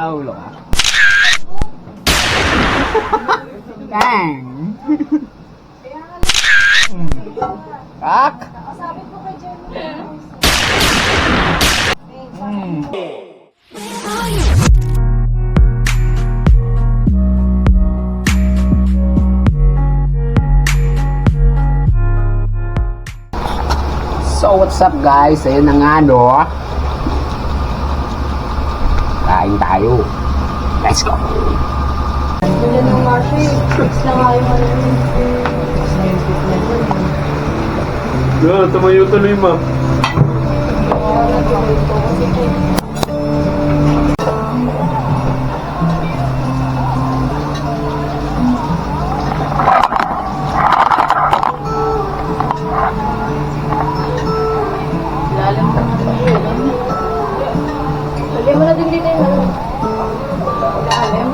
Nakaulo ka. Bang! Kak! Sabi ko kay Jeremy. So what's up guys? Ayun na nga no. Kain tayo. Let's go! Ganyan ng Marcy. Fix na nga yung ano yun. Yeah, tumayo tuloy ma. Lalim mo na yun. Lagyan mo na din dito yung ano. Lalim.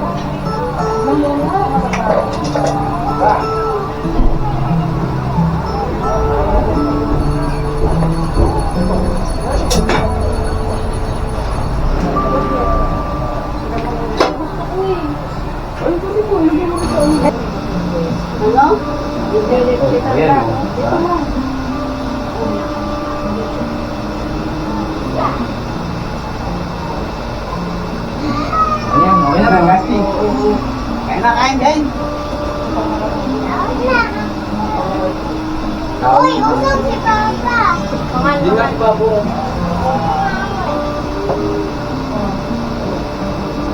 Ano? Ayan o. Ito mo. Ayan, okay na lang guys. Kain na, kain din. Uy, usap si Papa. Mangan.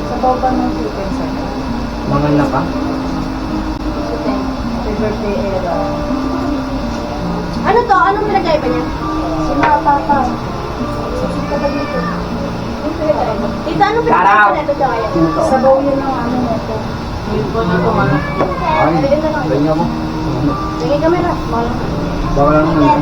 Sa baba ng chicken sa Mangal na pa. chicken. Happy birthday, Ella. Ano to? Anong pinagkaiba niya? Si Papa. Sisita ba dito? Anong pinagkaiba? Ito, anong pinagkaiba nito siya kaya? Sabaw yun ng ano nito. Yun po na ito, ano? Ay, ganyan mo. Sige, kamera. Malang. Baka lang naman.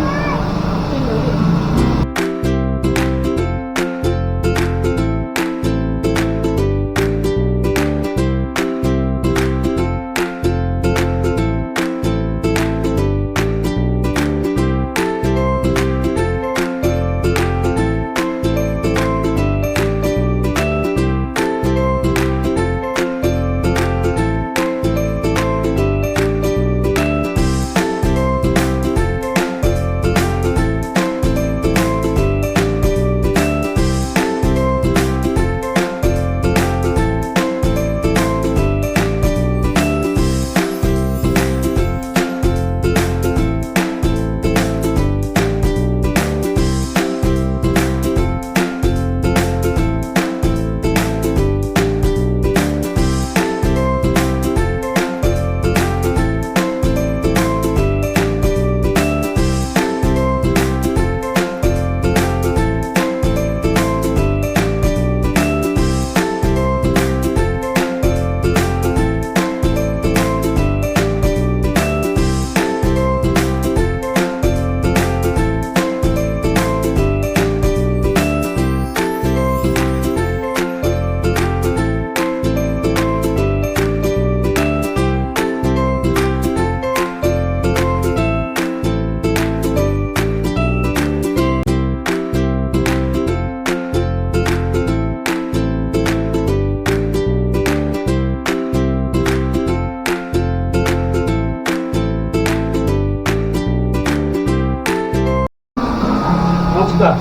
Musta?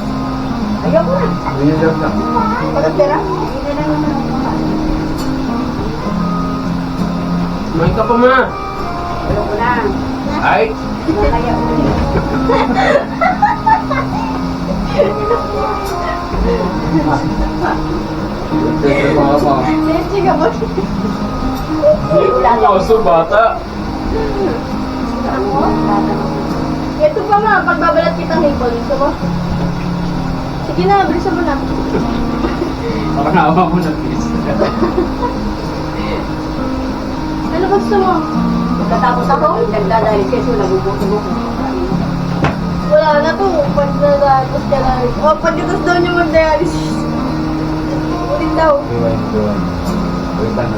Ayoko na. Ganyan lang na. Pagkatira? Hindi na naman. Kumain ka pa ma. Ayoko na. Ay. Kaya ulit. Sesi ka ba? Hindi ko bata. Ako? Ito pa nga, pagbabalat kitang hipon. Gusto mo? Sige na, bilisan mo na. Baka naawa mo na please. Ano ba gusto mo? Pagkatapos ako, nagdadalis kasi nabubuto ko. Wala na to. Pag nadalos ka na. O, pagkatas daw niya mag-dialysis. Ulit daw. Rewind. Ulitan.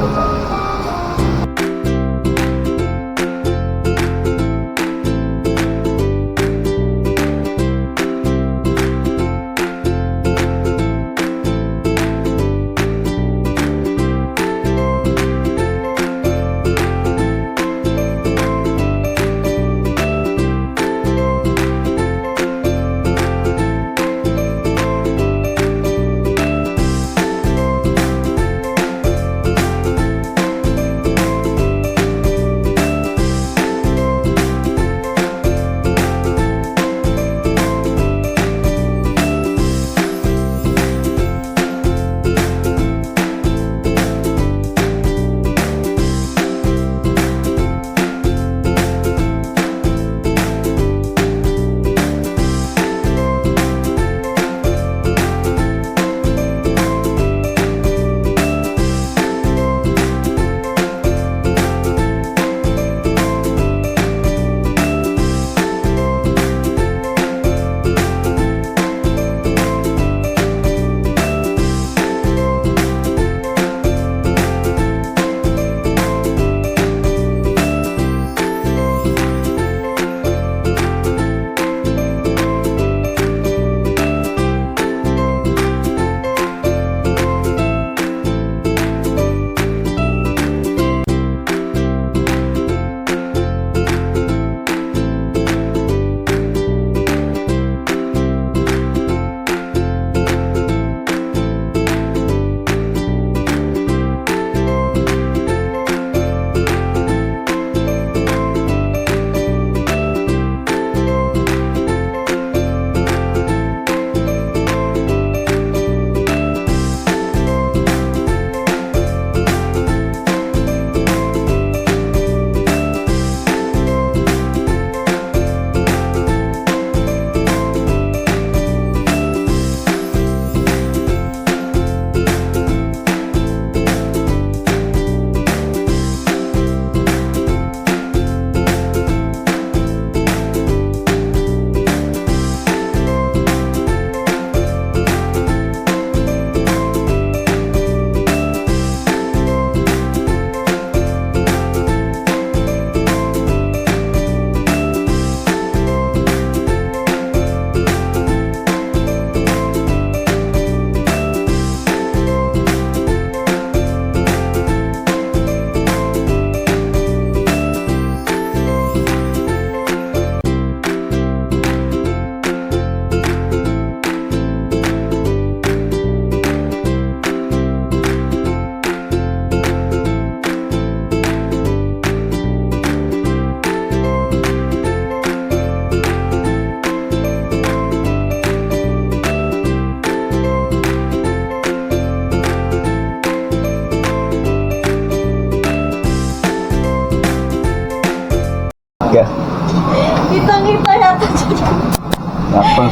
yata.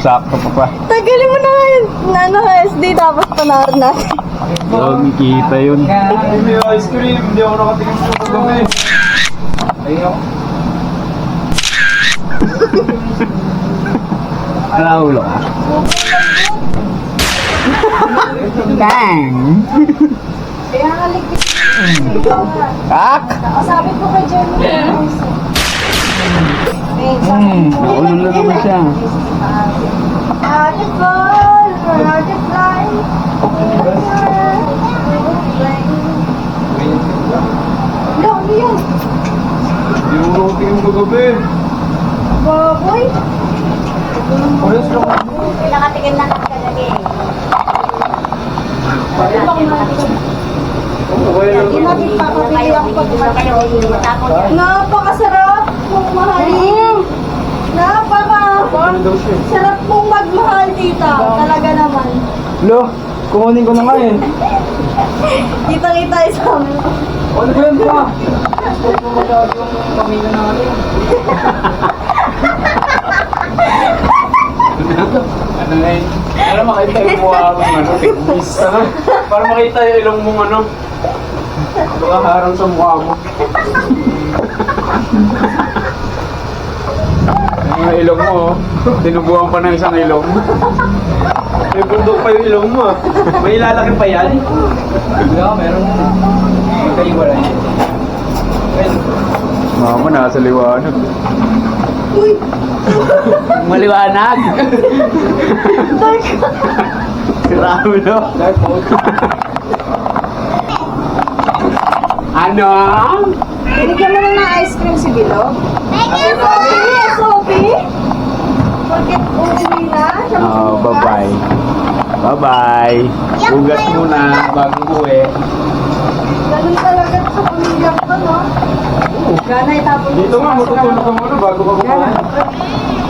Sakto pa pa. Tagalin mo na nga yun. Ano, SD, tapos panahon natin. Huwag kita yun. May ice cream. Hindi ako nakatingin sa kagabi. Ayun. Naulo ka. Bang! Kaya nga ligpit. Kak! Sabi ko kay Jeremy. Naulol na naman siya. Rocket ball, rocket fly. Ano yun? Hindi ako nakatingin sa kagabi. Baboy? Ayos lang. Pinakatingin na lang kagabi. Okay lang. Hindi natin pakabili ang pagkakas. Matakot. Napakasarap mong mahalin. Sarap mong magmahal, tita. Talaga naman. Lo, kukunin ko na nga eh. Kitang-kita sa amin. Ano ba yan pa? Huwag mo masyado yung pamilya natin. Ano na yun? Para makita yung mukha mong ano, teknis. Para makita yung ilong mong ano. Nakaharang sa mukha mo. Yung ilong mo, oh. Tinubuhan pa ng isang ilong. May bundok pa yung ilong mo. May ilalaki pa yan. Wala, meron. Kayo wala yun. Mama, nasa liwanag. Uy! Maliwanag! Grabe no? Dark mode. Ano? Binigyan mo na ng ice cream si Bilog. Sophie? Bakit uuwi na? Siya Oh, bye-bye. Bye-bye. Ugas muna bago uwi. Ganun talaga sa pamilya ko, no? Gana itapon Dito nga, matutulog ka muna bago ka kumain.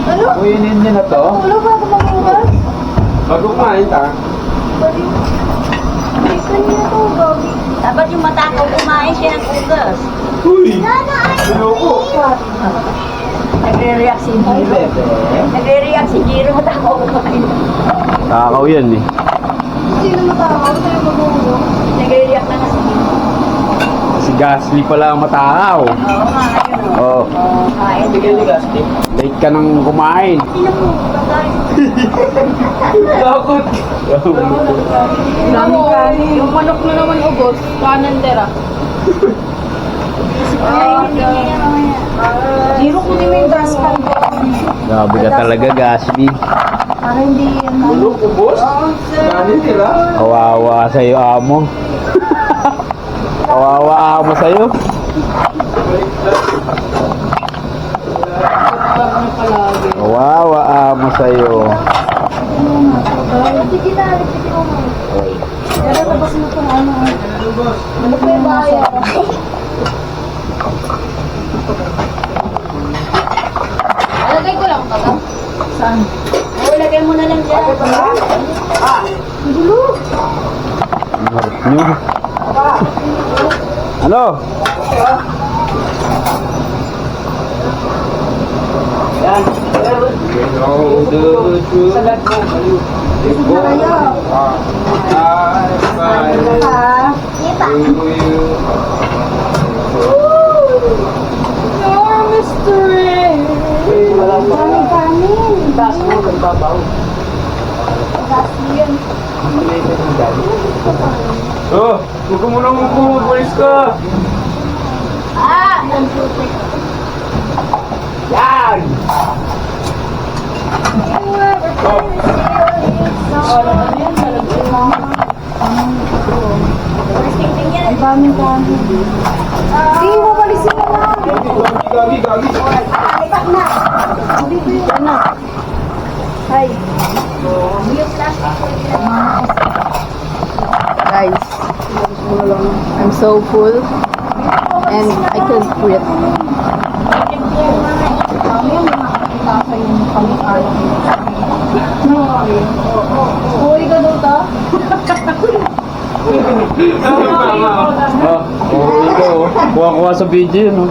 Ano? Uwinin niyo na to. Ulo ba ako mamugas? Bago kumain ka. Bali. Hindi kanina to, Gabi. Dapat yung matakaw kumain siya ng ugas. Uy! Ayoko! Nagre-react si Ay, Jiro. bebe. Nagre-react si Jiro, matakaw kumain. Takaw yan eh. Sino matawag? Sino magulo? Nagre-react na nga si Jiro. Si Gasly pala ang matakaw. Oo nga, ayun o. Oh, Oo, kain. Bigyan ni Gasly. late ka nang kumain. Sino mo? Bagay. Takot! Yung manok na naman ubos, kanan tera. Jiro, kunin mo yung gas pan ko. Grabe ka talaga, Gasly. Para hindi yan. Bulok, ubos? Dami nila. Kawawa sa'yo, amo. Kawawa amo sa'yo. Kawawa amo sa'yo. Sige na, sige mo. Pero tapos mo itong ano. Ano pa yung bahay? Alagay ko lang pala. Saan? Oo, lagay mo na lang dyan. Gulo. Ang harap nyo. Ano? Yan. Know the truth. Salat mo. If I Ah. to you. You're mystery. Wala pa. Kanin. Taas mo, magbabaw. Gas yun. Maliit na dali. Oh, huwag ka muna pulis ka. Ah! Yan! Ang daming kanin. Sige, mabalisin mo na. Gabi. Alipat na. Hindi ko yun. Ano? Hi. Guys, I'm so full and I can't breathe. Uwi ka daw ta? Oh, ikaw. Kuha-kuha sa video yun. Oh.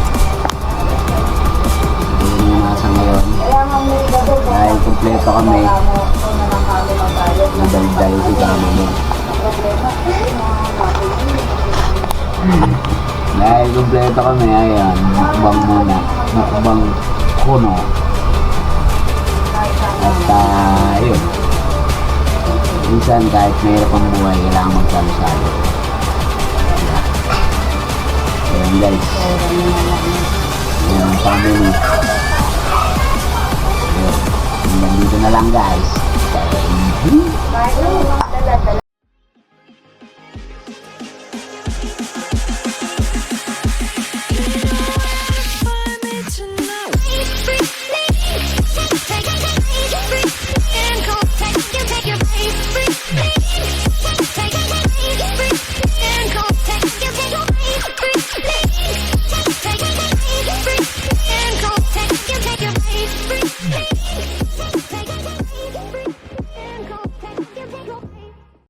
Dahil kumpleto kami. Nadal-dal si kami mo. Dahil kumpleto kami, ayan. Mukbang muna. Mukbang kuno. At yun. Minsan kahit mayroon pang buhay, kailangan magsalo-salo. Ayan guys. Ayan ang family. Ayan. Hanggang dito na lang guys. Thank you.